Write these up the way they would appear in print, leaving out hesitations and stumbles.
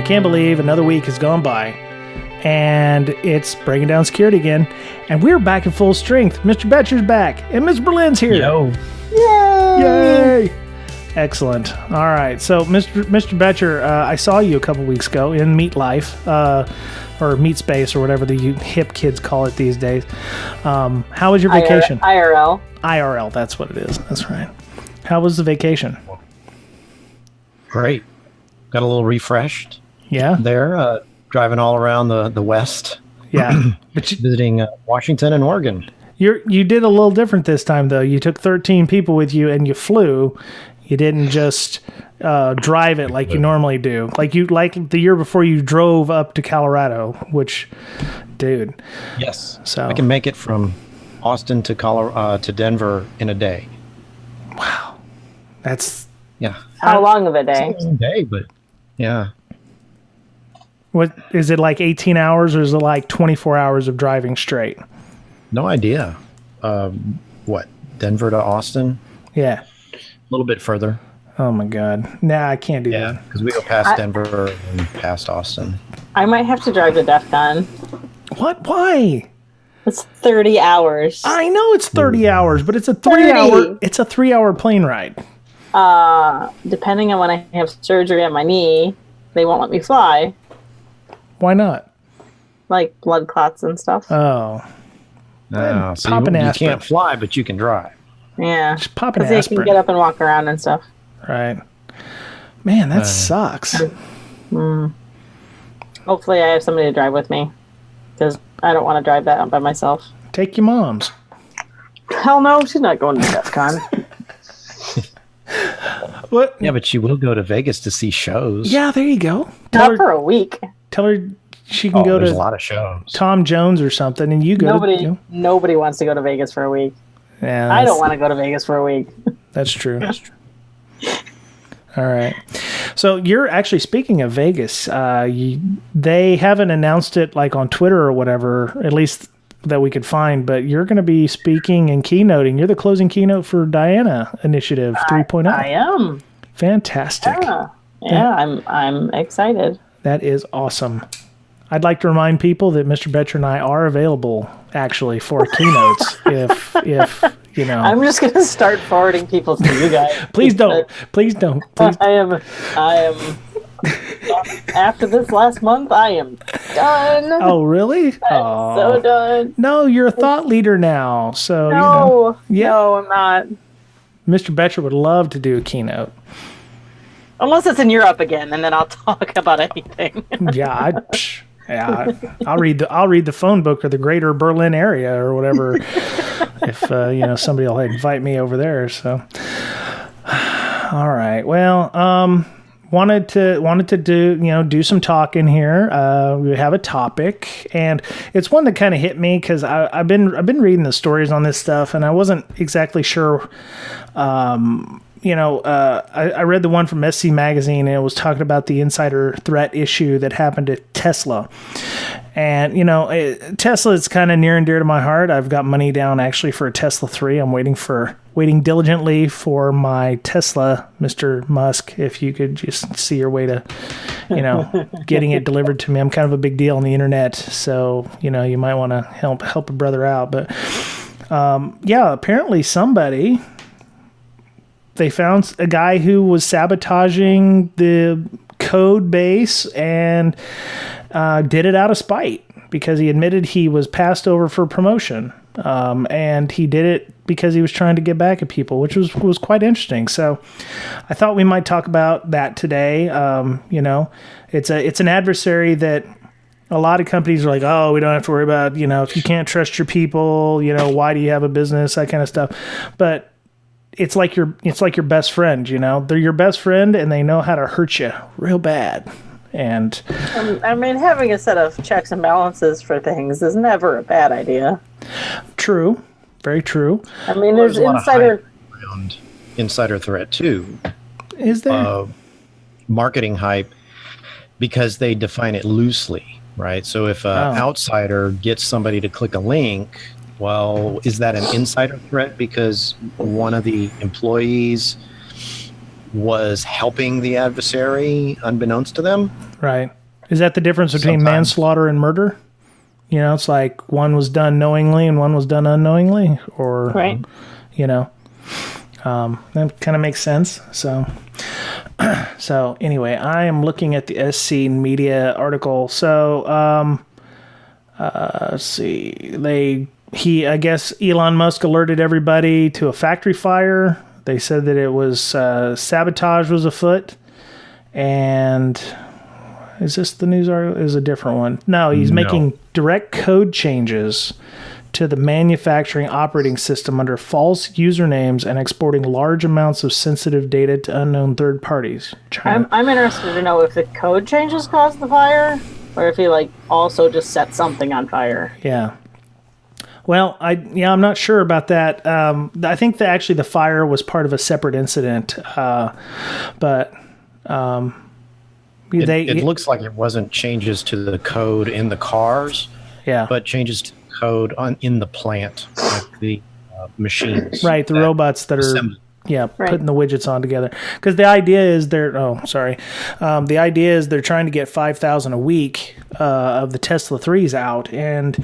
I can't believe another week has gone by, and it's breaking down security again, and we're back in full strength. Mr. Betcher's back, and Mr. Berlin's here. Yo. Yay! Excellent. All right, so Mr. Betcher, I saw you a couple weeks ago in Meat Life, or Meat Space, or whatever the hip kids call it these days. How was your vacation? IRL. IRL, that's what it is. That's right. How was the vacation? Great. Got a little refreshed. Yeah. There, driving all around the West. Yeah. But visiting Washington and Oregon. You did a little different this time, though. You took 13 people with you and you flew. You didn't just drive it like you normally do. Like the year before, you drove up to Colorado, which, dude. Yes. So I can make it from Austin to Denver in a day. Wow. That's... Yeah. How long of a day? It's a long day, but yeah. What is it, like 18 hours, or is it like 24 hours of driving straight? No idea. What? Denver to Austin? Yeah. A little bit further. Oh my God. Nah, I can't do that. Yeah, because we go past Denver and past Austin. I might have to drive to DEF CON. What? Why? It's 30 hours. I know it's 30 hours, but it's a 3-hour plane ride. Depending on when I have surgery on my knee, they won't let me fly. Why not? Like blood clots and stuff. Oh. So pop an you aspirin. can't fly, but you can drive. Yeah. Just pop an Because they aspirin. can get up and walk around and stuff. Right. Man, that sucks. Hopefully I have somebody to drive with me. Because I don't want to drive that out by myself. Take your mom's. Hell no, she's not going to DEF CON. What? Yeah, but she will go to Vegas to see shows. Yeah, there you go. Not for a week. Tell her she can go there's to a lot of shows. Tom Jones or something, and you go Nobody wants to go to Vegas for a week. Yeah, I don't want to go to Vegas for a week. That's true. All right. So you're actually, speaking of Vegas, they haven't announced it like on Twitter or whatever, at least that we could find, but you're going to be speaking and keynoting. You're the closing keynote for Diana Initiative 3.0. I am. Fantastic. Yeah, I'm excited. That is awesome. I'd like to remind people that Mr. Betcher and I are available, actually, for keynotes. if you know. I'm just going to start forwarding people to you guys. Please don't. Please don't. Please. I am. After this last month, I am done. Oh, really? I'm so done. No, you're a thought leader now. So No, Yeah. no, I'm not. Mr. Betcher would love to do a keynote. Unless it's in Europe again, and then I'll talk about anything. Yeah, I'll read the phone book of the greater Berlin area or whatever. If somebody will invite me over there. So, all right. Well, wanted to do some talking here. We have a topic, and it's one that kind of hit me because I've been reading the stories on this stuff, and I wasn't exactly sure. I read the one from SC Magazine, and it was talking about the insider threat issue that happened at Tesla. And, Tesla is kind of near and dear to my heart. I've got money down actually for a Tesla 3. I'm waiting diligently for my Tesla, Mr. Musk, if you could just see your way to, getting it delivered to me. I'm kind of a big deal on the internet, so, you might want to help a brother out. But, apparently they found a guy who was sabotaging the code base and did it out of spite because he admitted he was passed over for promotion. And he did it because he was trying to get back at people, which was quite interesting. So I thought we might talk about that today. It's an adversary that a lot of companies are like, oh, we don't have to worry about, if you can't trust your people, why do you have a business, that kind of stuff. But it's like your best friend, they're your best friend and they know how to hurt you real bad. And having a set of checks and balances for things is never a bad idea. True. Very true. There's insider threat too. Is there? Marketing hype, because they define it loosely, right? So if an outsider gets somebody to click a link, well, is that an insider threat because one of the employees was helping the adversary unbeknownst to them? Right. Is that the difference between manslaughter and murder? You know, it's like one was done knowingly and one was done unknowingly, or, Right. You know, that kind of makes sense. So anyway, I am looking at the SC Media article. So, let's see. I guess Elon Musk alerted everybody to a factory fire. They said that it was sabotage was afoot, and is this the news article? Is a different one? No, he's making direct code changes to the manufacturing operating system under false usernames and exporting large amounts of sensitive data to unknown third parties. I'm interested to know if the code changes caused the fire, or if he also just set something on fire. Yeah. Well, I'm not sure about that. I think that actually the fire was part of a separate incident, but. It looks like it wasn't changes to the code in the cars, but changes to the code in the plant, like the machines. Right, the robots that are putting the widgets on together. Because the idea is the idea is they're trying to get 5,000 a week of the Tesla 3s out, and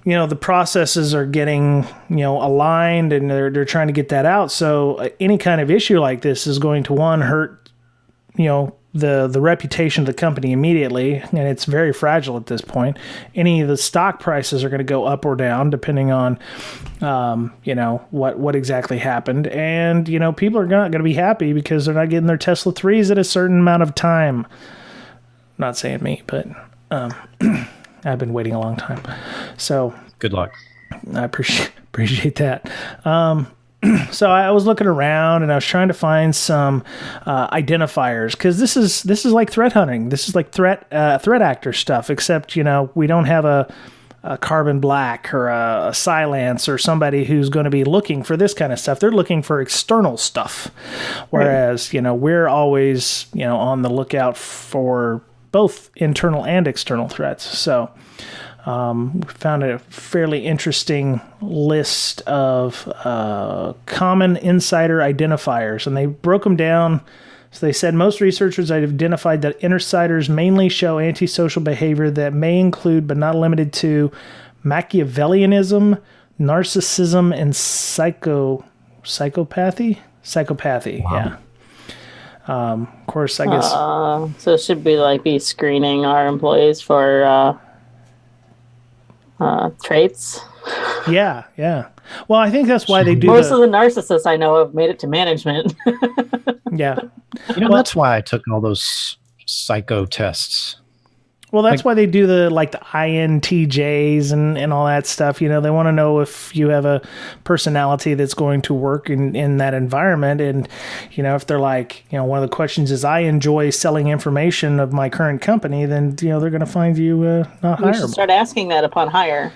the processes are getting aligned, and they're trying to get that out. So any kind of issue like this is going to hurt the reputation of the company immediately, and it's very fragile at this point. Any of the stock prices are going to go up or down depending on what exactly happened, and people are not going to be happy because they're not getting their Tesla 3s at a certain amount of time. Not saying me, but I've been waiting a long time, so good luck. I appreciate that. So I was looking around and I was trying to find some identifiers, because this is like threat hunting. This is like threat actor stuff, except we don't have a Carbon Black or a Silence or somebody who's going to be looking for this kind of stuff. They're looking for external stuff, whereas we're always on the lookout for both internal and external threats. So. We found a fairly interesting list of common insider identifiers, and they broke them down. So they said most researchers identified that insiders mainly show antisocial behavior that may include, but not limited to, Machiavellianism, narcissism, and psychopathy. Wow. Yeah. Of course, I guess. So it should be screening our employees for. Traits. Yeah. Well, I think that's why they do. Most of the narcissists I know have made it to management. Yeah. That's why I took all those psycho tests. Well, that's why they do the INTJs and all that stuff. They want to know if you have a personality that's going to work in that environment. And, if they're one of the questions is, I enjoy selling information of my current company, then, they're going to find you not hireable. You should start asking that upon hire.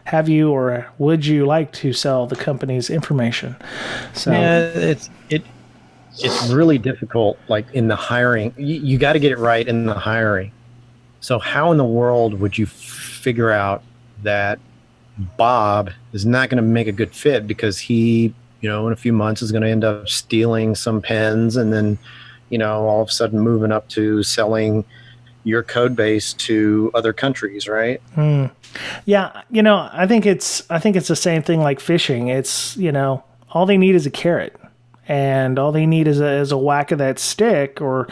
Have you or would you like to sell the company's information? So it's really difficult, in the hiring. You got to get it right in the hiring. So how in the world would you figure out that Bob is not going to make a good fit because he, in a few months is going to end up stealing some pens and then, all of a sudden moving up to selling your code base to other countries, right? Yeah, I think it's the same thing like fishing. It's, all they need is a carrot. And all they need is a whack of that stick, or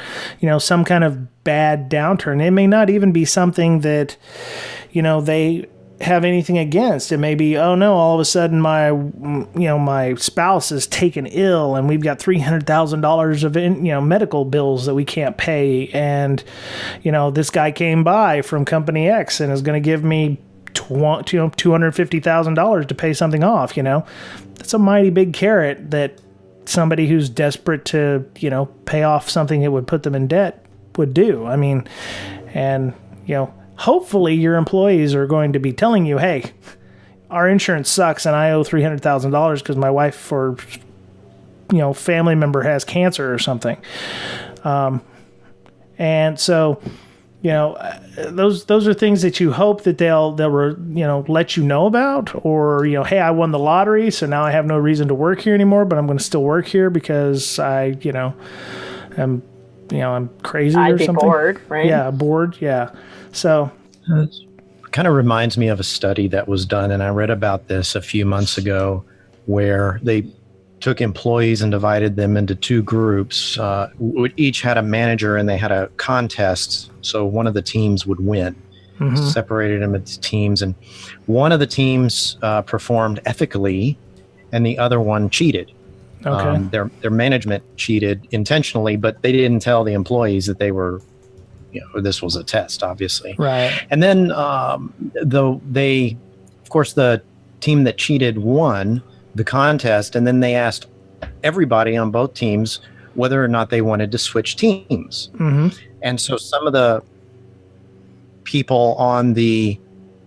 some kind of bad downturn. It may not even be something that they have anything against. It may be, oh no, all of a sudden my spouse is taken ill and we've got $300,000 of medical bills that we can't pay, and this guy came by from company X and is going to give me $250,000 to pay something off. That's a mighty big carrot that somebody who's desperate to, pay off something that would put them in debt would do. I mean, and, hopefully your employees are going to be telling you, hey, our insurance sucks and I owe $300,000 because my wife or, family member has cancer or something. And so, those are things that you hope that they'll let you know about, or, hey, I won the lottery, so now I have no reason to work here anymore, but I'm going to still work here because I, am I'm crazy I'd or be something. bored, right? Yeah, bored. Yeah. So kind of reminds me of a study that was done, and I read about this a few months ago, where they took employees and divided them into two groups. Each had a manager, and they had a contest. So one of the teams would win. Separated them into teams, and one of the teams performed ethically, and the other one cheated. okay. Their management cheated intentionally, but they didn't tell the employees that they were, this was a test, obviously. Right. And then of course, the team that cheated won the contest, and then they asked everybody on both teams whether or not they wanted to switch teams. And so some of the people on the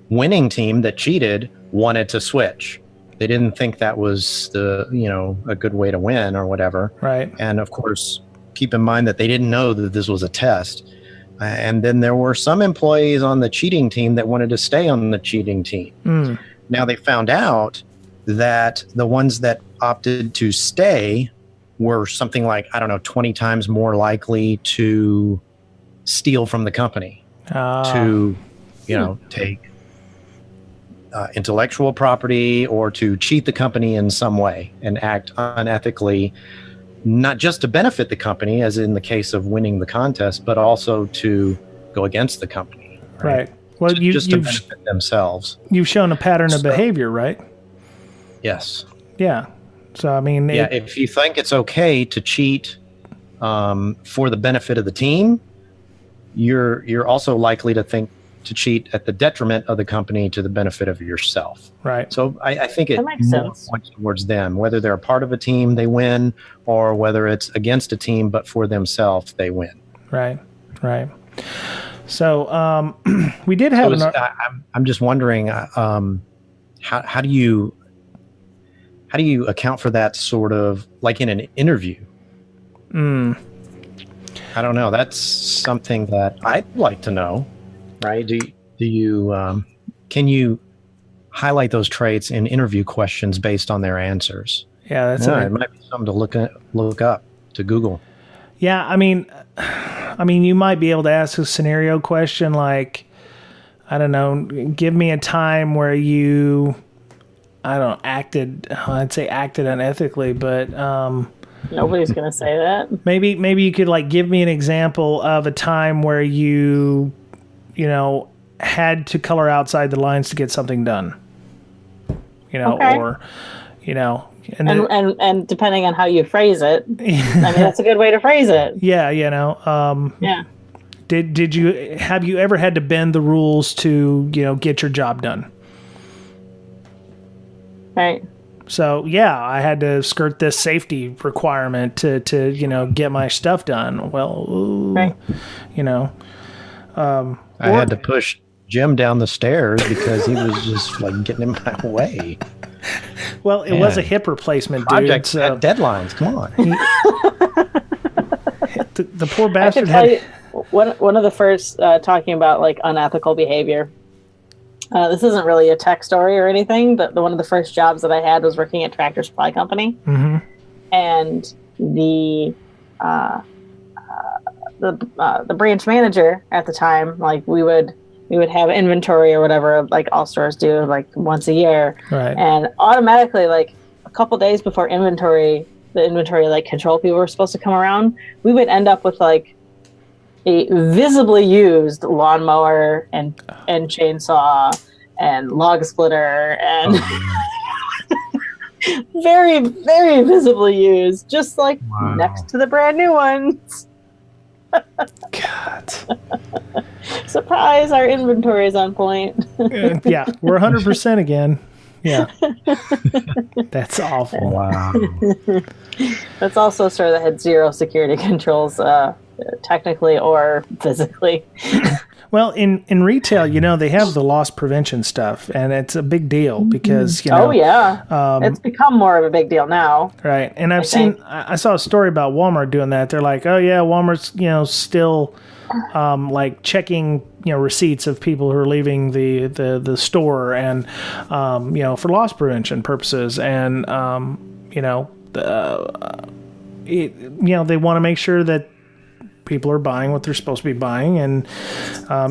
winning team that cheated wanted to switch. They didn't think that was a good way to win or whatever. Right. And of course, keep in mind that they didn't know that this was a test. And then there were some employees on the cheating team that wanted to stay on the cheating team. Now they found out that the ones that opted to stay were something like, 20 times more likely to steal from the company, to, take intellectual property, or to cheat the company in some way and act unethically, not just to benefit the company, as in the case of winning the contest, but also to go against the company. Right. Well, to benefit themselves. You've shown a pattern of behavior, right? Yes. Yeah. So, I mean... if you think it's okay to cheat for the benefit of the team, you're also likely to think to cheat at the detriment of the company to the benefit of yourself. Right. So I think it makes more sense. points towards them, whether they're a part of a team, they win, or whether it's against a team, but for themselves, they win. Right. Right. So we did have... I'm just wondering, how do you account for that sort of, like in an interview? I don't know. That's something that I'd like to know. Right? Do you can you highlight those traits in interview questions based on their answers? Yeah, it might be something to look up, to Google. Yeah, I mean, you might be able to ask a scenario question like, I don't know, give me a time where you, acted unethically, but Nobody's gonna say that. maybe you could like give me an example of a time where you had to color outside the lines to get something done. Okay. Or and depending on how you phrase it, that's a good way to phrase it. Yeah, Yeah. Have you ever had to bend the rules to, get your job done? Right. So, yeah, I had to skirt this safety requirement to get my stuff done. Well, right. I had to push Jim down the stairs because he was just like getting in my way. Well, it was a hip replacement, dude. Project had deadlines. Come on. The poor bastard I can tell you, one of the first talking about like unethical behavior. This isn't really a tech story or anything, but one of the first jobs that I had was working at Tractor Supply Company, and the branch manager at the time, like we would have inventory or whatever, like all stores do, like once a year, right? And automatically, like a couple days before the inventory like control people were supposed to come around, we would end up with like a visibly used lawnmower and chainsaw and log splitter and very, very visibly used, just like next to the brand new ones. God. Surprise, our inventory is on point. Yeah, we're 100% again. Yeah. That's awful. Wow. That's also a store that had zero security controls, technically or physically. Well, in retail, they have the loss prevention stuff, and it's a big deal because, it's become more of a big deal now. Right. And I saw a story about Walmart doing that. They're like, oh yeah, Walmart's, still like checking, receipts of people who are leaving the store and, for loss prevention purposes. And, they want to make sure that people are buying what they're supposed to be buying, and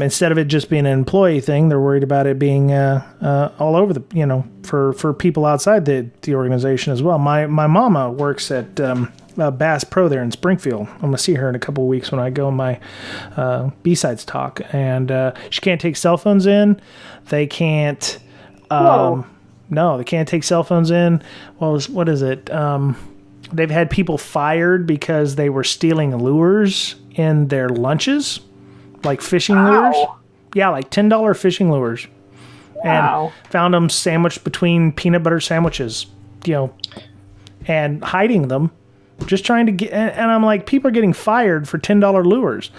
instead of it just being an employee thing, they're worried about it being all over the, for people outside the organization as well. My mama works at Bass Pro there in Springfield. I'm gonna see her in a couple of weeks when I go on my B-Sides talk, and she can't take cell phones in. They can't. No, they can't take cell phones in. Well, what is it? They've had people fired because they were stealing lures in their lunches, like fishing lures. Yeah, like $10 fishing lures. And found them sandwiched between peanut butter sandwiches, and hiding them. Just trying to get, and I'm like, people are getting fired for $10 lures.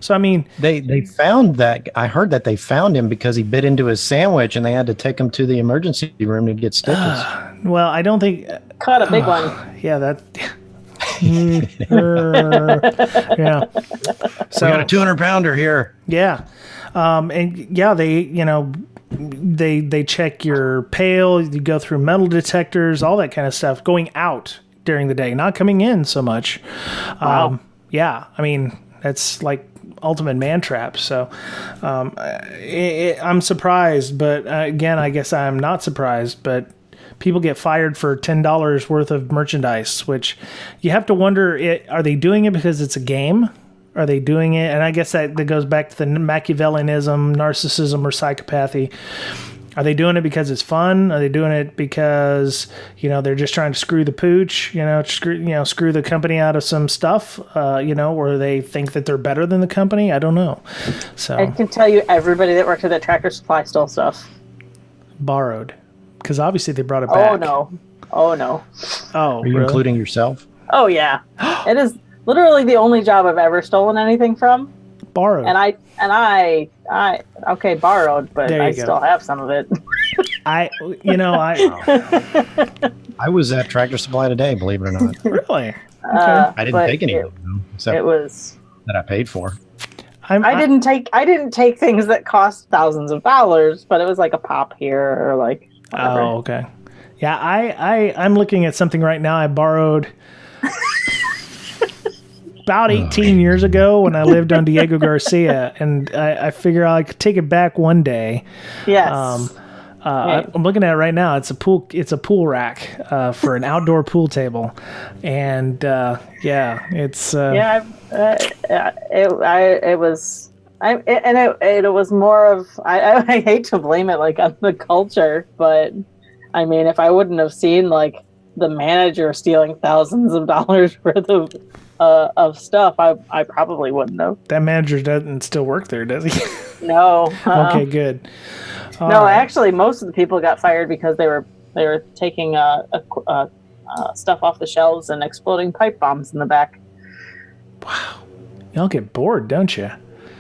So, I mean, they found that. I heard that they found him because he bit into his sandwich and they had to take him to the emergency room to get stitches. Well, I don't think. Caught a big one. Yeah, that. Yeah. So, we got a 200-pounder here. Yeah. And yeah, they check your pail, you go through metal detectors, all that kind of stuff going out during the day, not coming in so much. Wow. Yeah, I mean, that's like ultimate man trap. So I'm surprised, but again, I guess I'm not surprised, but people get fired for $10 worth of merchandise, which you have to wonder, are they doing it because it's a game? Are they doing it? And I guess that goes back to the Machiavellianism, narcissism, or psychopathy. Are they doing it because it's fun? Are they doing it because, they're just trying to screw the pooch, screw the company out of some stuff, or they think that they're better than the company? I don't know. So I can tell you everybody that worked at that Tractor Supply stole stuff. Borrowed. Because obviously they brought it back. Oh, no. Oh, Are you really? including yourself? Oh, yeah. It is literally the only job I've ever stolen anything from. Borrowed. And I okay, borrowed, but I still have some of it. I was at Tractor Supply today, believe it or not. Really? Okay. I didn't take any of them, except it was that I paid for. I didn't take things that cost thousands of dollars, but it was like a pop here or like whatever. Oh, okay. Yeah, I'm looking at something right now. I borrowed about 18 years ago when I lived on Diego Garcia, and I figure I could take it back one day. Yes. I'm looking at it right now. It's a pool rack for an outdoor pool table, and it's it was more of I hate to blame it like on the culture, but I mean, if I wouldn't have seen like the manager stealing thousands of dollars worth of stuff, I probably wouldn't have. That manager doesn't still work there, does he? No. Okay, good. All right. Actually, most of the people got fired because they were taking stuff off the shelves and exploding pipe bombs in the back. Wow, y'all get bored, don't you?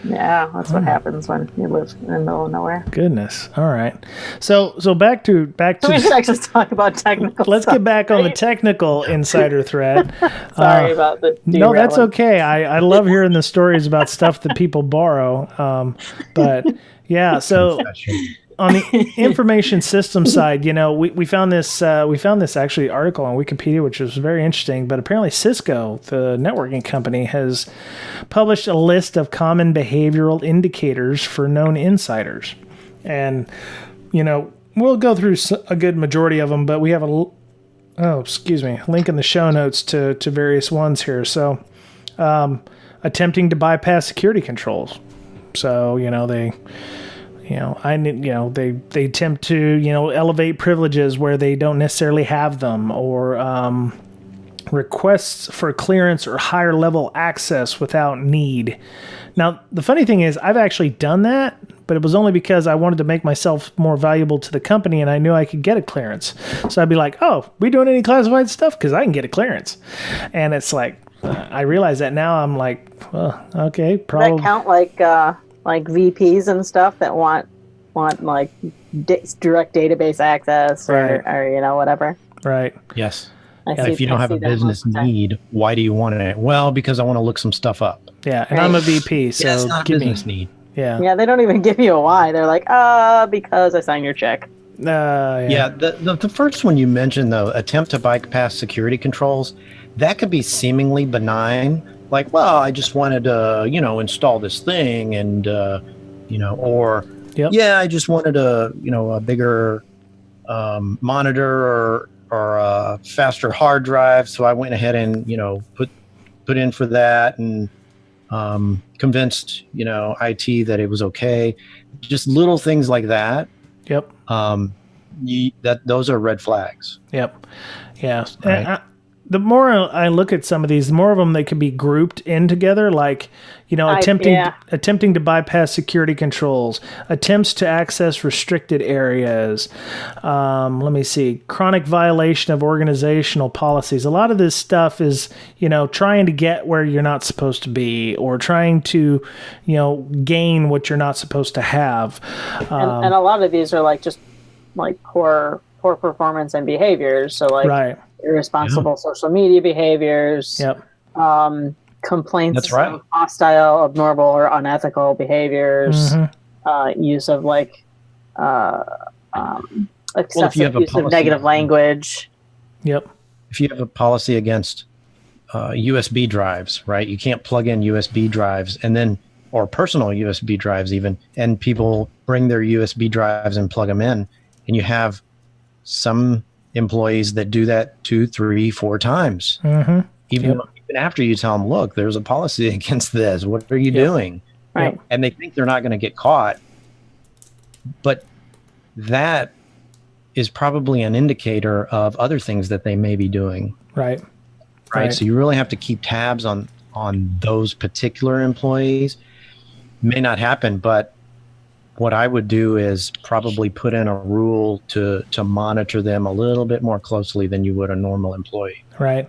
Yeah, that's what happens when you live in the middle of nowhere. Goodness. All right. So back to. So we should actually talk about technical. Let's stuff, get back on the technical insider thread. Sorry about the. No, that's okay. I love hearing the stories about stuff that people borrow. But yeah, so on the information system side, we found this actually article on Wikipedia, which was very interesting. But apparently Cisco, the networking company, has published a list of common behavioral indicators for known insiders. And, we'll go through a good majority of them, but we have link in the show notes to various ones here. So, attempting to bypass security controls. So, they attempt to, elevate privileges where they don't necessarily have them, or requests for clearance or higher level access without need. Now, the funny thing is, I've actually done that, but it was only because I wanted to make myself more valuable to the company, and I knew I could get a clearance. So I'd be like, "Oh, we doing any classified stuff? Because I can get a clearance." And it's like, I realize that now. I'm like, well, okay, probably. That count like VPs and stuff that want like direct database access or whatever. Right. Yes. If you don't have a business need, why do you want it? Well, because I want to look some stuff up. Yeah, and I'm a VP, so it's not a business need. Yeah. Yeah, they don't even give you a why. They're like, because I signed your check. Yeah. The first one you mentioned, though, attempt to bypass security controls, that could be seemingly benign, like, well, I just wanted to, install this thing and, or, Yep. yeah, I just wanted a, a bigger monitor or a faster hard drive. So I went ahead and, put in for that and convinced, IT that it was okay. Just little things like that. Yep. Those are red flags. Yep. Yeah. Right. The more I look at some of these, the more of them they can be grouped in together, like, attempting to bypass security controls, attempts to access restricted areas. Let me see, chronic violation of organizational policies. A lot of this stuff is, trying to get where you're not supposed to be, or trying to, gain what you're not supposed to have. And a lot of these are like just like poor performance and behaviors. So like, right. Irresponsible social media behaviors. Yep. Complaints That's right. of hostile, abnormal, or unethical behaviors. Mm-hmm. Use of like excessive use of negative language. Yep. If you have a policy against USB drives, right? You can't plug in USB drives or personal USB drives even, and people bring their USB drives and plug them in, and you have some employees that do that 2, 3, 4 times. Mm-hmm. Even after you tell them, look, there's a policy against this. What are you doing? Right. And they think they're not going to get caught. But that is probably an indicator of other things that they may be doing. Right. Right. So you really have to keep tabs on those particular employees. May not happen, but what I would do is probably put in a rule to monitor them a little bit more closely than you would a normal employee. Right.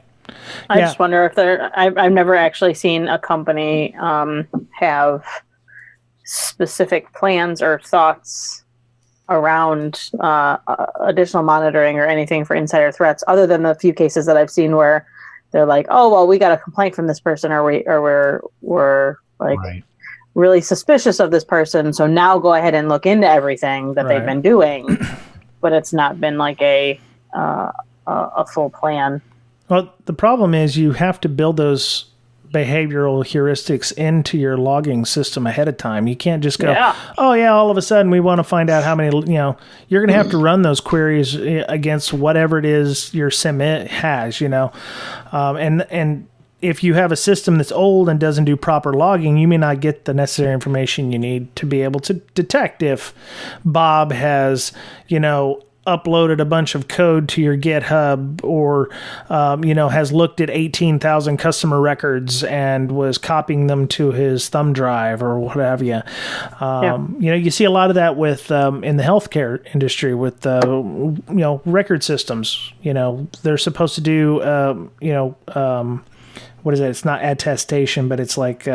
I just wonder if I've never actually seen a company have specific plans or thoughts around additional monitoring or anything for insider threats, other than the few cases that I've seen where they're like, oh, well, we got a complaint from this person, or we're like, right. really suspicious of this person, so now go ahead and look into everything that they've been doing. But it's not been like a full plan. Well, the problem is you have to build those behavioral heuristics into your logging system ahead of time. You can't just go, all of a sudden we want to find out how many, you're going to have to run those queries against whatever it is your SIM has, and if you have a system that's old and doesn't do proper logging, you may not get the necessary information you need to be able to detect if Bob has, uploaded a bunch of code to your GitHub, or, has looked at 18,000 customer records and was copying them to his thumb drive or what have you. You see a lot of that with in the healthcare industry with, record systems. They're supposed to do, what is it? It's not attestation, but it's like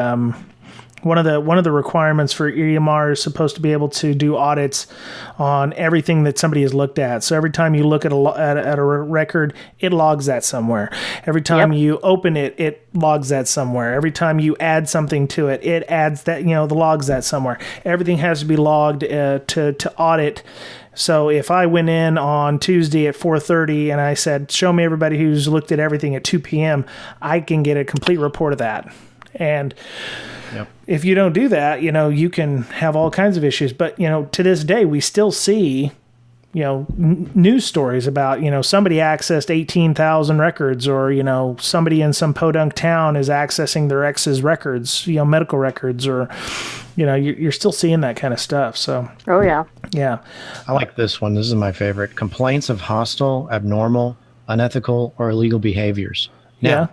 one of the requirements for EMR is supposed to be able to do audits on everything that somebody has looked at. So every time you look at a record, it logs that somewhere. Every time you open it, it logs that somewhere. Every time you add something to it, it adds that, the logs that somewhere. Everything has to be logged to audit. So if I went in on Tuesday at 4:30 and I said, show me everybody who's looked at everything at 2 p.m., I can get a complete report of that. And if you don't do that, you can have all kinds of issues. But, to this day, we still see, news stories about, somebody accessed 18,000 records, or, somebody in some podunk town is accessing their ex's records, medical records, or, you're still seeing that kind of stuff. So, yeah. I like this one. This is my favorite. Complaints of hostile, abnormal, unethical, or illegal behaviors. Now,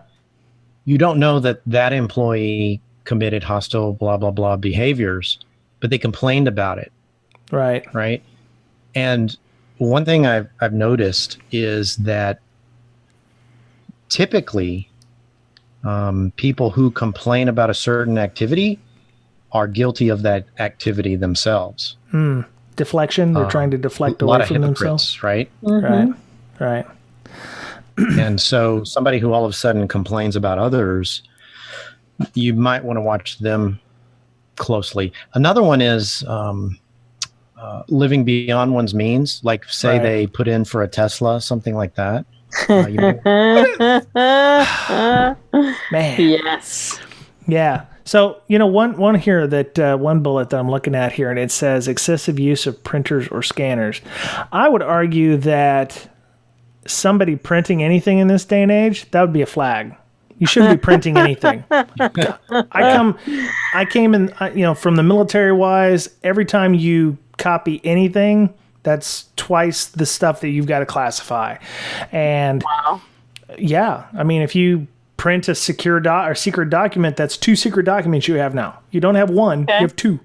you don't know that employee committed hostile, blah, blah, blah behaviors, but they complained about it. Right. Right. And one thing I've noticed is that typically people who complain about a certain activity are guilty of that activity themselves. Deflection. They're trying to deflect away from themselves. Right. Mm-hmm. Right. And so somebody who all of a sudden complains about others, you might want to watch them closely. Another one is living beyond one's means. Like say they put in for a Tesla, something like that. Man. Yes. Yeah. So, one here that one bullet that I'm looking at here, and it says excessive use of printers or scanners. I would argue that somebody printing anything in this day and age, that would be a flag. You shouldn't be printing anything. I came in, from the military wise, every time you copy anything, that's twice the stuff that you've got to classify. And yeah, I mean, if you print a secret document, that's 2 secret documents you have now. You don't have one, you have 2.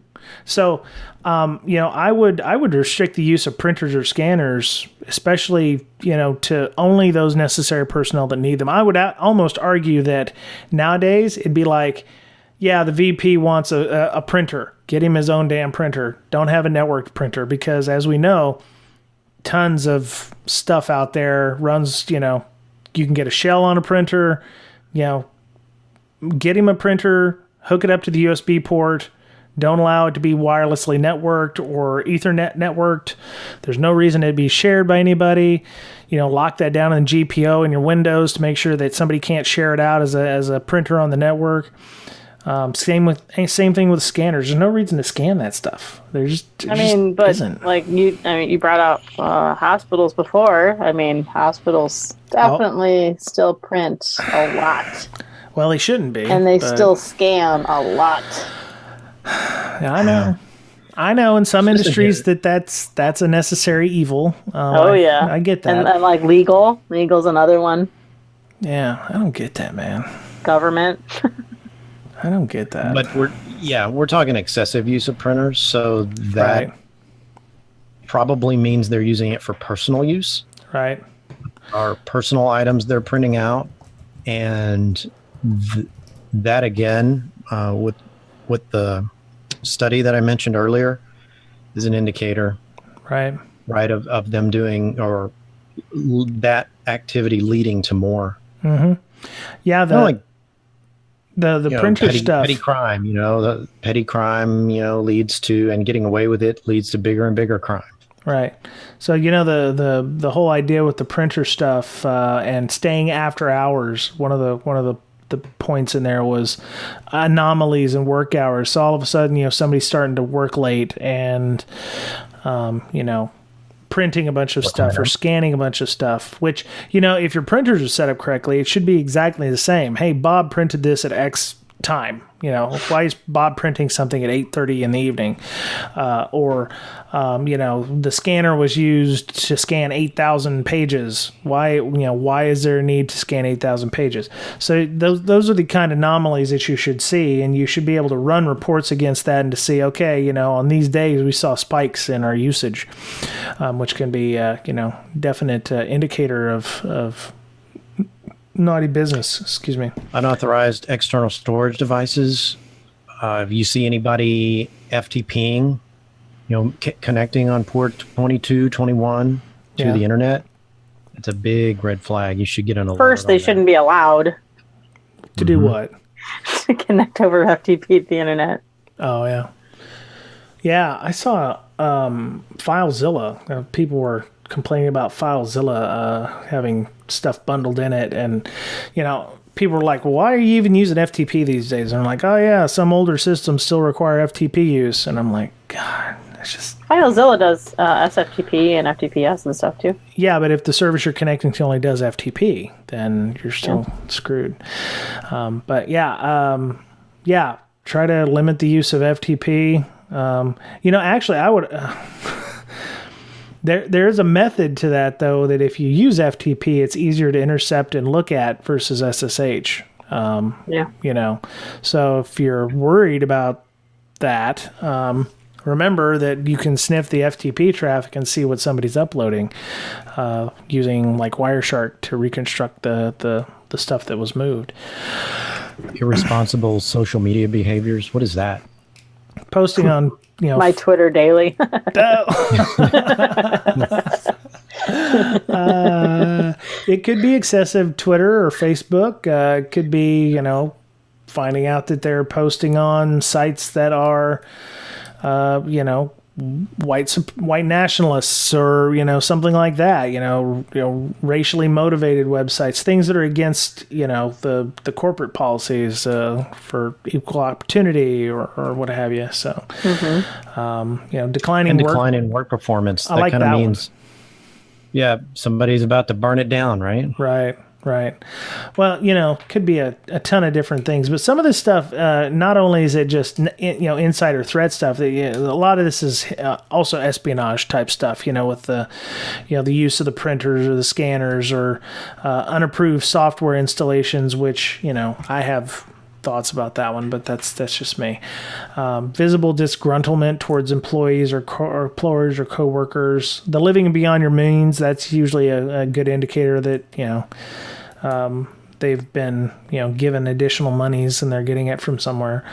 So, I would restrict the use of printers or scanners, especially, to only those necessary personnel that need them. I would almost argue that nowadays it'd be like, yeah, the VP wants a printer. Get him his own damn printer. Don't have a networked printer because, as we know, tons of stuff out there runs, you can get a shell on a printer, get him a printer, hook it up to the USB port. Don't allow it to be wirelessly networked or Ethernet networked. There's no reason it'd be shared by anybody. Lock that down in the GPO in your Windows to make sure that somebody can't share it out as a printer on the network. Same thing with scanners. There's no reason to scan that stuff. Isn't. Like you brought up hospitals before. I mean, hospitals definitely still print a lot. Well, they shouldn't be, and they still scan a lot. I know in some industries that's a necessary evil. I get that. And like legal's another one. Yeah, I don't get that, man. Government. I don't get that. But we're talking excessive use of printers, so that probably means they're using it for personal use. Right. Or personal items they're printing out, and that again with the study that I mentioned earlier is an indicator, right, of them doing or that activity leading to more. Mm-hmm. Yeah, the printer stuff, petty crime. The petty crime, leads to, and getting away with it leads to bigger and bigger crime. Right. So the whole idea with the printer stuff and staying after hours. One of the points in there was anomalies in work hours. So all of a sudden, somebody's starting to work late and, printing a bunch of stuff or scanning a bunch of stuff, which, if your printers are set up correctly, it should be exactly the same. Hey, Bob printed this at X time. Why is Bob printing something at 8:30 in the evening? The scanner was used to scan 8,000 pages. Why is there a need to scan 8,000 pages? So those are the kind of anomalies that you should see, and you should be able to run reports against that and to see, okay, on these days we saw spikes in our usage, which can be, definite indicator of naughty business. Excuse me. Unauthorized external storage devices. If you see anybody FTPing, connecting on port 22, 21 to the internet, it's a big red flag. You should get an alert. First, they shouldn't be allowed to do what? To connect over FTP to the internet. Oh yeah, yeah. I saw FileZilla. People were complaining about FileZilla having stuff bundled in it, and people were like, well, why are you even using FTP these days? And I'm like, oh yeah, some older systems still require FTP use. And I'm like, God, it's just... FileZilla does SFTP and FTPS and stuff too. Yeah, but if the service you're connecting to only does FTP, then you're still screwed. Try to limit the use of FTP. Actually, I would... There's a method to that, though, that if you use FTP, it's easier to intercept and look at versus SSH. So if you're worried about that, remember that you can sniff the FTP traffic and see what somebody's uploading using like Wireshark to reconstruct the stuff that was moved. Irresponsible social media behaviors. What is that? Posting on... my Twitter daily. It could be excessive Twitter or Facebook. It could be, finding out that they're posting on sites that are, white nationalists or, something like that, racially motivated websites, things that are against, the corporate policies for equal opportunity or what have you. So, decline in work performance. That like kind of means, somebody's about to burn it down, right? Right. Well, could be a ton of different things, but some of this stuff, not only is it just, insider threat stuff, a lot of this is also espionage type stuff, with the, the use of the printers or the scanners or unapproved software installations, which, I have thoughts about that one, but that's just me. Visible disgruntlement towards employees or employers or coworkers. The living beyond your means, that's usually a good indicator that, they've been, given additional monies and they're getting it from somewhere.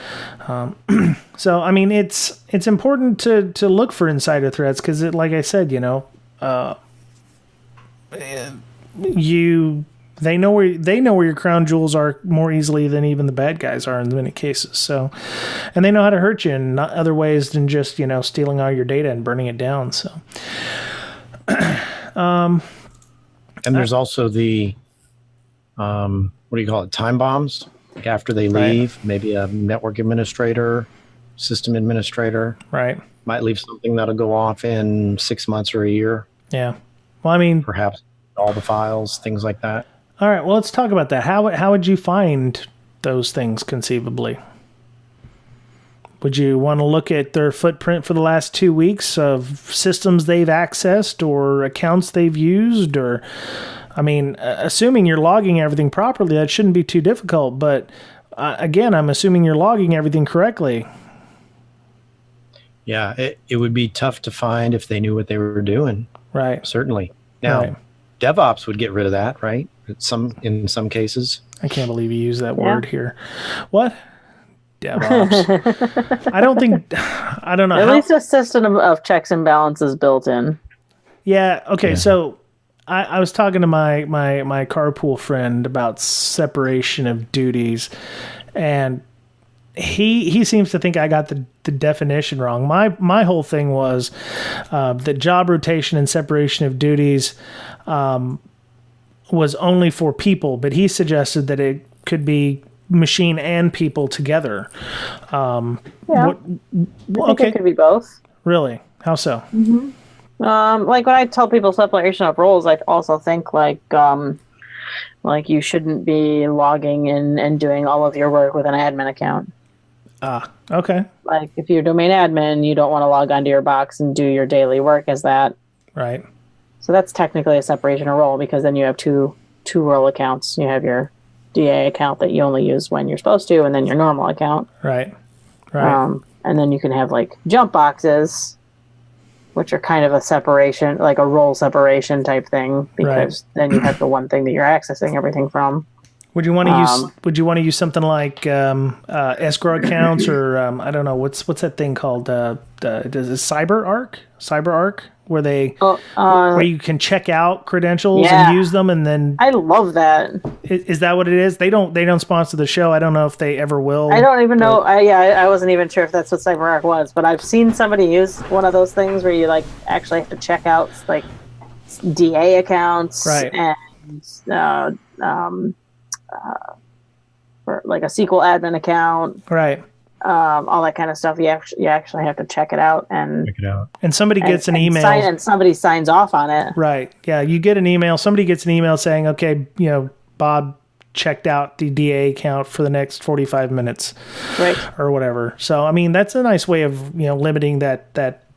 So, I mean, it's important to look for insider threats because, like I said, they know where your crown jewels are more easily than even the bad guys are in many cases. So, and they know how to hurt you in not other ways than just, stealing all your data and burning it down. So, and there's also the, what do you call it? Time bombs. Like after they leave, maybe a network administrator, system administrator, might leave something that'll go off in 6 months or a year. Yeah. Well, I mean, perhaps all the files, things like that. All right. Well, let's talk about that. How would you find those things conceivably? Would you want to look at their footprint for the last 2 weeks of systems they've accessed or accounts they've used? Or, I mean, assuming you're logging everything properly, that shouldn't be too difficult. But again, I'm assuming you're logging everything correctly. Yeah, it would be tough to find if they knew what they were doing. Right. Certainly. Now, DevOps would get rid of that, right? In some cases. I can't believe you use that word here. What? DevOps. I don't know. At least a system of checks and balances built in. Yeah. Okay. Yeah. So I was talking to my carpool friend about separation of duties, and he seems to think I got the definition wrong. My whole thing was that job rotation and separation of duties was only for people, but he suggested that it could be machine and people together. I think it could be both. Really? How so? Mm-hmm. Like when I tell people separation of roles, I also think like you shouldn't be logging in and doing all of your work with an admin account. Okay. Like if you're domain admin, you don't want to log onto your box and do your daily work as that. Right. So that's technically a separation of role because then you have two role accounts. You have your DA account that you only use when you're supposed to, and then your normal account. Right. And then you can have like jump boxes, which are kind of a separation, like a role separation type thing, because then you have the one thing that you're accessing everything from. Would you want to use something like escrow accounts or I don't know what's that thing called? Does it CyberArk, where you can check out credentials and use them, and then I love that. Is that what it is? They don't sponsor the show. I don't know if they ever will. I don't even know. I wasn't even sure if that's what CyberArk was, but I've seen somebody use one of those things where you like actually have to check out like DA accounts and for like a SQL admin account, all that kind of stuff. You actually have to check it out and somebody gets an email and somebody signs off on it. Right. Yeah. You get an email. Somebody gets an email saying, "Okay, Bob checked out the DA account for the next 45 minutes, right, or whatever." So, I mean, that's a nice way of limiting that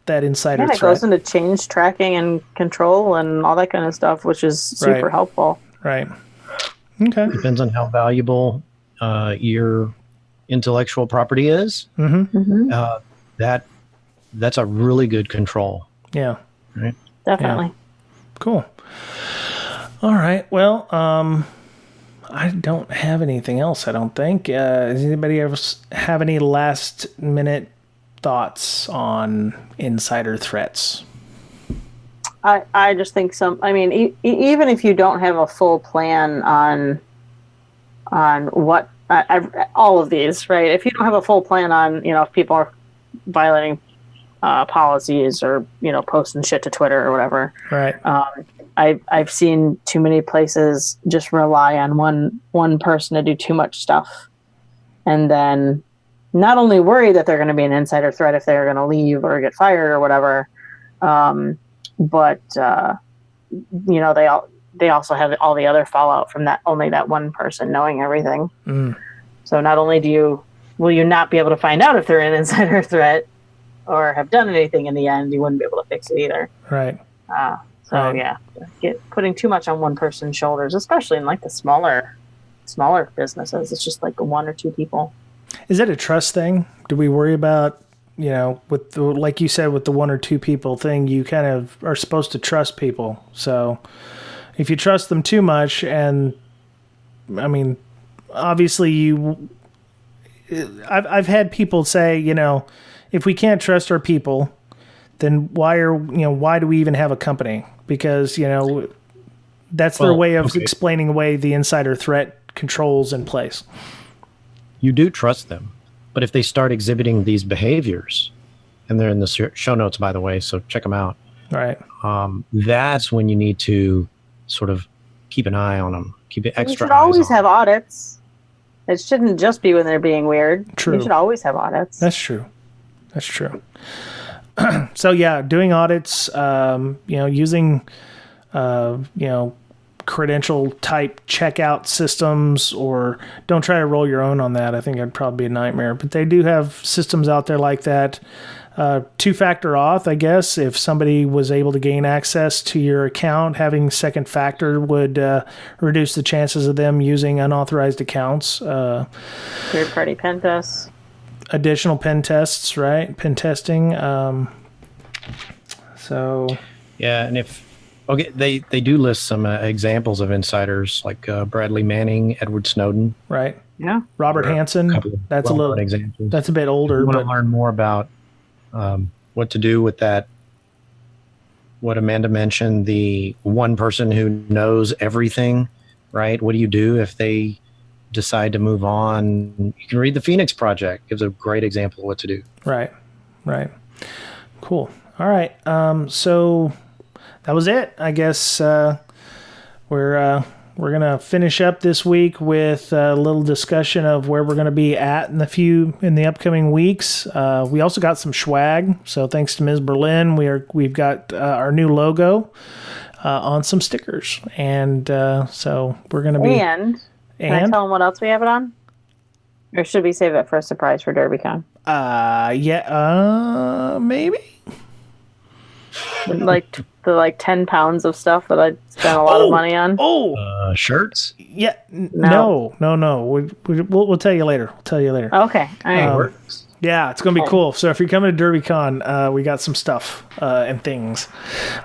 insider threat. It goes into change tracking and control and all that kind of stuff, which is super helpful. Right. Okay. Depends on how valuable your intellectual property is. Mm-hmm. That's a really good control. Yeah. Right. Definitely. Yeah. Cool. All right. Well, I don't have anything else, I don't think. Does anybody else have any last minute thoughts on insider threats? I just think even if you don't have a full plan on what all of these, right? If you don't have a full plan on, if people are violating policies or, posting shit to Twitter or whatever. Right. I've seen too many places just rely on one person to do too much stuff, and then not only worry that they're going to be an insider threat if they're going to leave or get fired or whatever, but they also have all the other fallout from that one person knowing everything. So not only will you not be able to find out if they're an insider threat or have done anything in the end, you wouldn't be able to fix it either. Right. Yeah, putting too much on one person's shoulders, especially in like the smaller businesses. It's just like one or two people. Is that a trust thing? Do we worry about, with like you said, with the one or two people thing, you kind of are supposed to trust people. So if you trust them too much, and I mean, obviously I've had people say, if we can't trust our people, then why do we even have a company? Because, that's their way of explaining away the insider threat controls in place. You do trust them, but if they start exhibiting these behaviors, and they're in the show notes, by the way, so check them out. Right. That's when you need to sort of keep an eye on them. Keep it extra. You should always have audits. It shouldn't just be when they're being weird. True. You should always have audits. That's true. So yeah, doing audits, using, credential type checkout systems, or don't try to roll your own on that. I think it'd probably be a nightmare, but they do have systems out there like that. Two-factor auth, I guess, if somebody was able to gain access to your account, having second factor would reduce the chances of them using unauthorized accounts. Third-party pen tests. Additional pen tests, right? Pen testing. Yeah, and they do list some examples of insiders like Bradley Manning, Edward Snowden. Right. Yeah. Robert Hansen. That's examples. That's a bit older. If you want to learn more about what to do with that, what Amanda mentioned, the one person who knows everything, right? What do you do if they decide to move on? You can read the Phoenix Project. Gives a great example of what to do. Right. Cool. All right. So that was it. I guess we're gonna finish up this week with a little discussion of where we're gonna be at in the upcoming weeks. We also got some swag. So thanks to Ms. Berlin, we've got our new logo on some stickers, and so we're gonna be. And can I tell them what else we have it on? Or should we save it for a surprise for DerbyCon? Maybe. Like the 10 pounds of stuff that I spent a lot of money on. Shirts? Yeah. No. We'll tell you later. Okay. All right. Yeah, it's going to be cool. So if you're coming to DerbyCon, we got some stuff and things.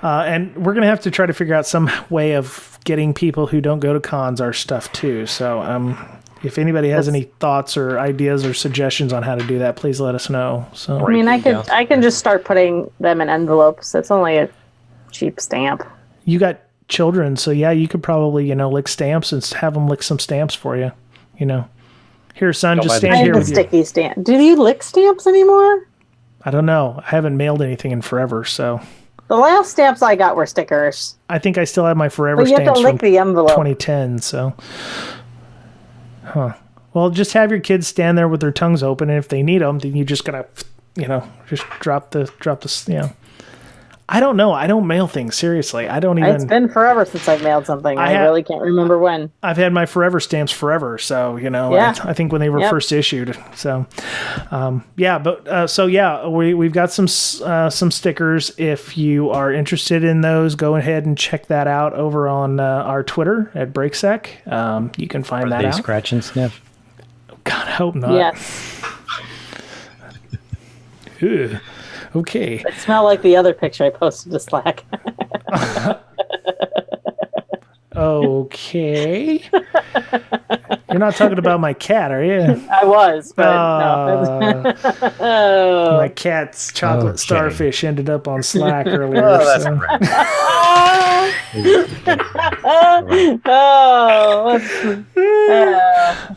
And we're going to have to try to figure out some way of getting people who don't go to cons our stuff too. So if anybody has any thoughts or ideas or suggestions on how to do that, please let us know. So I mean, I can just start putting them in envelopes. It's only a cheap stamp. You got children, so yeah, you could probably, lick stamps and have them lick some stamps for you. Here, son, just stand here with you. Sticky stamp. Do you lick stamps anymore? I don't know. I haven't mailed anything in forever, so. The last stamps I got were stickers. I think I still have my forever stamps. But you have to lick the envelope. 2010, so. Huh. Well, just have your kids stand there with their tongues open, and if they need them, then you just gotta, just drop the. I don't know. I don't mail things, seriously. I don't even. It's been forever since I've mailed something. I really can't remember when. I've had my forever stamps forever, so Yeah. I think when they were first issued. So, we've got some stickers. If you are interested in those, go ahead and check that out over on our Twitter at BrakeSec. You can find that out. Scratch and sniff. God, I hope not. Yes. Okay. It smelled like the other picture I posted to Slack. Okay. You're not talking about my cat, are you? I was, but no. My cat's chocolate starfish ended up on Slack earlier. That's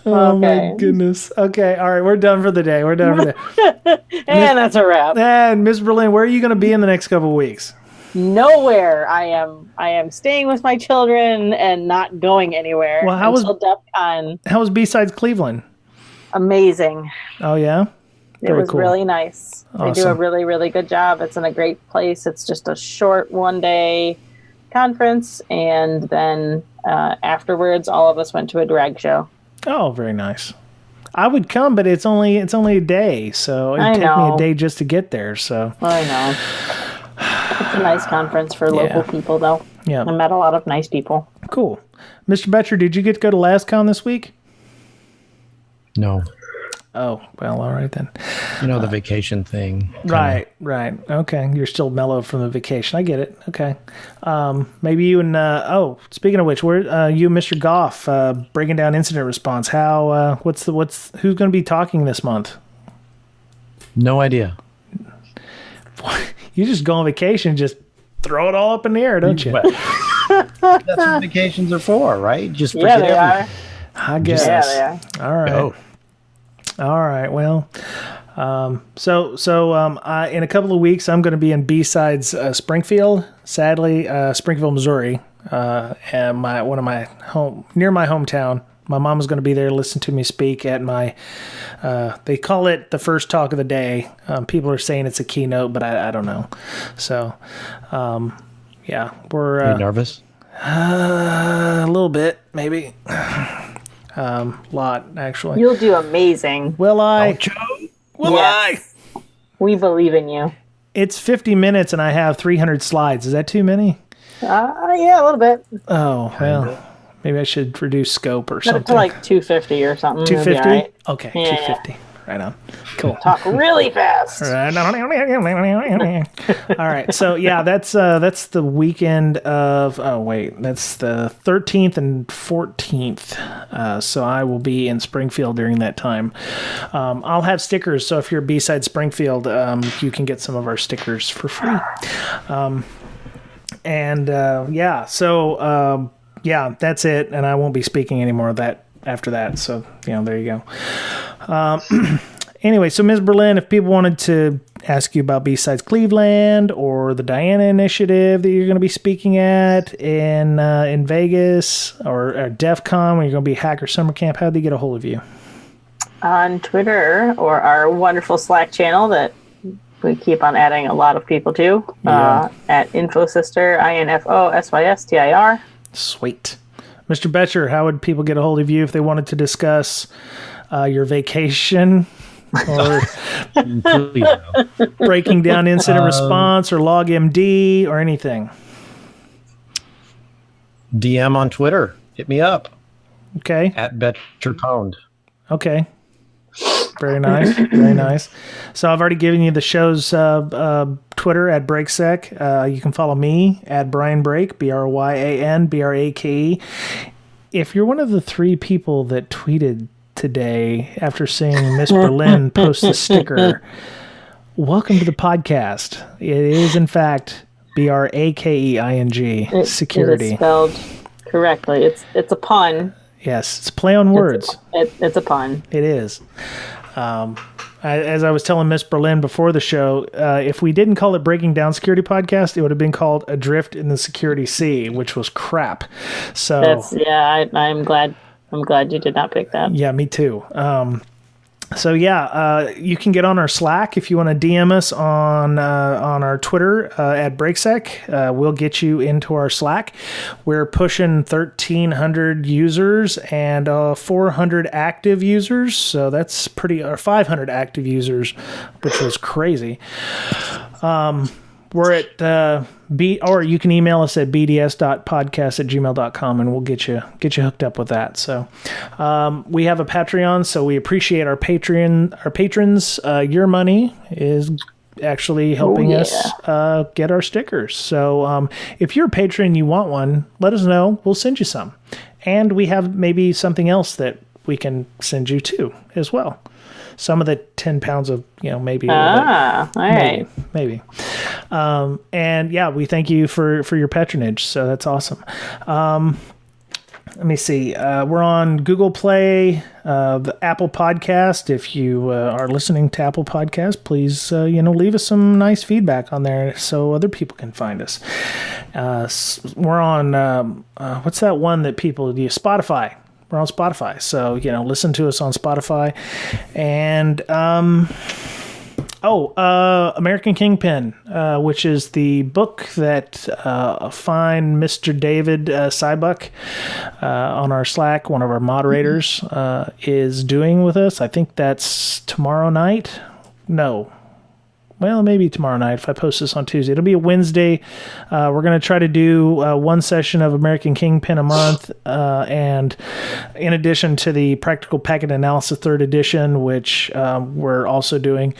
Oh Okay. my goodness. Okay, all right, we're done for the day. And that's a wrap. And Miss Berlin, where are you going to be in the next couple of weeks? Nowhere. I am staying with my children and not going anywhere until DEF CON. How was B-Sides Cleveland? Amazing. Oh yeah? It was cool. Really nice. Awesome. They do a really, really good job. It's in a great place. It's just a short 1-day conference, and then afterwards all of us went to a drag show. Oh, very nice. I would come, but it's only a day, so it'd take me a day just to get there. So I know. It's a nice conference for local people, though. Yeah. I met a lot of nice people. Cool. Mr. Betcher, did you get to go to LastCon this week? No. Oh, well, all right then. The vacation thing. Right. Okay. You're still mellow from the vacation. I get it. Okay. Maybe you and, speaking of which, where you and Mr. Goff, breaking down incident response. How, who's going to be talking this month? No idea. You just go on vacation, just throw it all up in the air, don't you? That's what vacations are for, right? Just forget they are. I guess. Yeah, they are. All right. Oh. All right. Well, in a couple of weeks, I'm going to be in B-Sides Springfield. Sadly, Springfield, Missouri, and near my hometown. My mom is going to be there to listen to me speak at my, they call it the first talk of the day. People are saying it's a keynote, but I don't know. So, yeah, we're... Are you nervous? A little bit, maybe. Lot, actually. You'll do amazing. Will I? Don't you? Will I? We believe in you. It's 50 minutes and I have 300 slides. Is that too many? Yeah, a little bit. Oh, well, maybe I should reduce scope or something. To like 250 or something. 250? Right. Okay, Yeah. 250. Right on. Cool. Talk really fast. All right. So yeah, that's the weekend of. Oh wait, that's the 13th and 14th. So I will be in Springfield during that time. I'll have stickers. So if you're B-Side Springfield, you can get some of our stickers for free. Yeah, that's it. And I won't be speaking anymore of that after that. So there you go. Anyway, so Ms. Berlin, if people wanted to ask you about B-Sides Cleveland or the Diana Initiative that you're going to be speaking at in Vegas or DEF CON when you're going to be Hacker Summer Camp, how do they get a hold of you? On Twitter or our wonderful Slack channel that we keep on adding a lot of people to at InfoSystir, INFOSYSTIR. Sweet. Mr. Betcher, how would people get a hold of you if they wanted to discuss your vacation or breaking down incident response or LogMD or anything? DM on Twitter. Hit me up. Okay. At BetcherPound. Okay. Very nice. Very nice. So I've already given you the show's Twitter at BrakeSec. You can follow me at Brian Brake, BryanBrake. If you're one of the 3 people that tweeted today after seeing Miss Berlin post a sticker, welcome to the podcast. It is, in fact, BRAKEING, security. It is spelled correctly. It's a pun. Yes, it's play on words. It's a pun. It is. As I was telling Miss Berlin before the show, if we didn't call it Breaking Down Security Podcast, it would have been called Adrift in the Security Sea, which was crap. So I'm glad you did not pick that. Yeah, me too. You can get on our Slack if you want to DM us on our Twitter at BrakeSec. We'll get you into our Slack. We're pushing 1,300 users and 400 active users, so that's or 500 active users, which was crazy. We're at or you can email us at bds.podcast@gmail.com and we'll get you hooked up with that. So we have a Patreon, so we appreciate our patrons. Your money is actually helping us get our stickers. So if you're a patron and you want one, let us know. We'll send you some. And we have maybe something else that we can send you too as well. Some of the 10 pounds of, maybe. All right. Maybe. And yeah, we thank you for your patronage. So that's awesome. let me see. We're on Google Play, the Apple Podcast. If you are listening to Apple Podcast, please, leave us some nice feedback on there so other people can find us. We're on, what's that one that people use? Spotify. We're on Spotify. So, listen to us on Spotify. And, American Kingpin, which is the book that fine Mr. David Sybuck on our Slack, one of our moderators, is doing with us. I think that's tomorrow night. No. Well, maybe tomorrow night if I post this on Tuesday. It'll be a Wednesday. We're going to try to do one session of American Kingpin a month, and in addition to the Practical Packet Analysis 3rd edition, which we're also doing.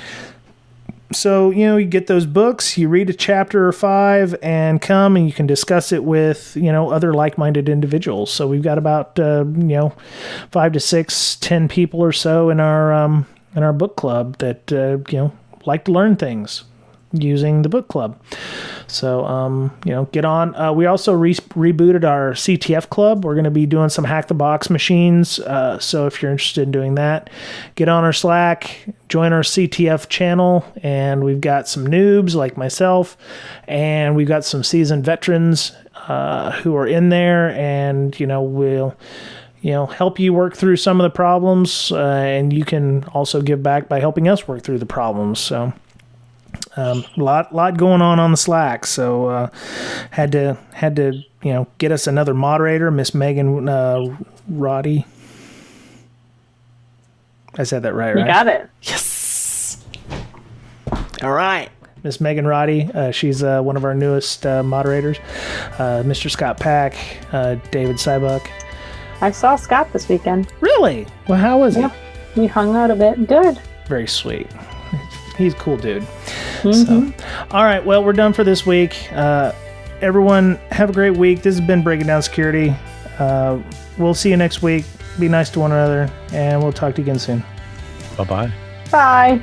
So, you get those books, you read a chapter or 5 and come and you can discuss it with, other like-minded individuals. So we've got about, 5 to 6, 10 people or so in our book club that, like to learn things using the book club. So, get on. We also rebooted our CTF club. We're going to be doing some Hack the Box machines. So if you're interested in doing that, get on our Slack, join our CTF channel, and we've got some noobs like myself, and we've got some seasoned veterans who are in there, and, we'll help you work through some of the problems, and you can also give back by helping us work through the problems. So, lot going on the Slack. So, had to get us another moderator, Miss Megan Roddy. I said that right? You got it. Yes. All right. Miss Megan Roddy, she's one of our newest moderators. Mr. Scott Pack, David Sybuck. I saw Scott this weekend. Really? Well, how was it? We hung out a bit. Good. Very sweet. He's a cool dude. So, all right. Well, we're done for this week. Everyone, have a great week. This has been Breaking Down Security. We'll see you next week. Be nice to one another, and we'll talk to you again soon. Bye-bye. Bye.